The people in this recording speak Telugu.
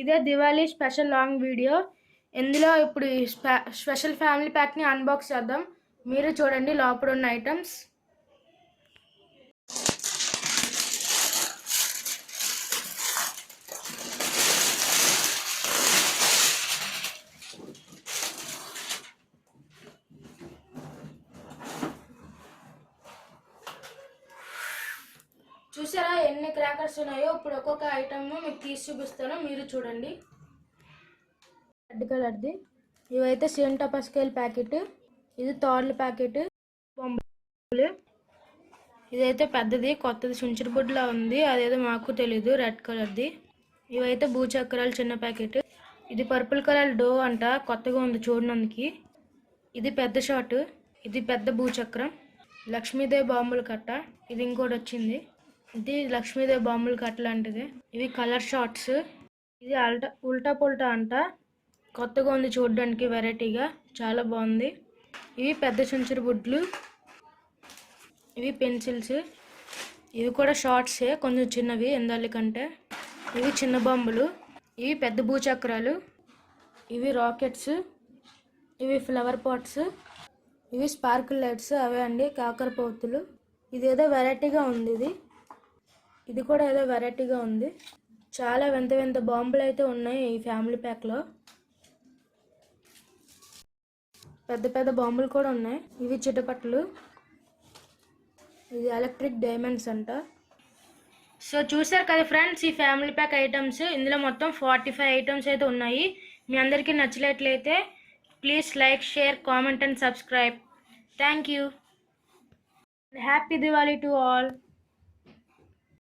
ఇదే దివాళీ స్పెషల్ లాంగ్ వీడియో. ఇందులో ఇప్పుడు ఈ స్పెషల్ ఫ్యామిలీ ప్యాక్ని అన్బాక్స్ చేద్దాం. మీరు చూడండి లోపల ఉన్న ఐటమ్స్. చూసారా ఎన్ని క్రాకర్స్ ఉన్నాయో? ఇప్పుడు ఒక్కొక్క ఐటమ్ మీకు తీసి చూపిస్తాను, మీరు చూడండి. రెడ్ కలర్ది ఇవైతే సేమ్ టపాస్కేల్ ప్యాకెట్, ఇది తార్ల ప్యాకెట్, బొమ్మలు. ఇదైతే పెద్దది కొత్తది చుంచుడు బుడ్లా ఉంది, అదేదో మాకు తెలీదు. రెడ్ కలర్ది ఇవైతే భూచక్రాలు చిన్న ప్యాకెట్. ఇది పర్పుల్ కలర్ డో అంట, కొత్తగా ఉంది చూడడానికి. ఇది పెద్ద షాట్, ఇది పెద్ద భూచక్రం. లక్ష్మీదేవి బాంబుల కట్ట, ఇది ఇంకోటి వచ్చింది. ఇది లక్ష్మీదేవి బాంబుల కట్ట లాంటిది. ఇవి కలర్ షార్ట్స్. ఇది ఉల్టా పుల్టా అంట, కొత్తగా ఉంది చూడడానికి, వెరైటీగా చాలా బాగుంది. ఇవి పెద్ద చుంచురు బుడ్లు, ఇవి పెన్సిల్స్. ఇవి కూడా షార్ట్సే, కొంచెం చిన్నవి ఎందాలి కంటే. ఇవి చిన్న బొమ్మలు, ఇవి పెద్ద భూచక్రాలు. ఇవి రాకెట్స్, ఇవి ఫ్లవర్ పాట్స్, ఇవి స్పార్కిల్ లైట్స్, అవే అండి కాకరపోతులు. ఇదేదో వెరైటీగా ఉంది. ఇది కూడా ఏదో వెరైటీగా ఉంది. చాలా వింత వింత బాంబులు అయితే ఉన్నాయి ఈ ఫ్యామిలీ ప్యాక్లో. పెద్ద పెద్ద బాంబులు కూడా ఉన్నాయి. ఇవి చిటపట్లు, ఇది ఎలక్ట్రిక్ డైమండ్స్ అంట. సో చూసారు కదా ఫ్రెండ్స్, ఈ ఫ్యామిలీ ప్యాక్ ఐటమ్స్. ఇందులో మొత్తం 45 ఐటమ్స్ అయితే ఉన్నాయి. మీ అందరికీ నచ్చినట్లయితే please like, share, comment and subscribe. Thank you. Happy Diwali to all.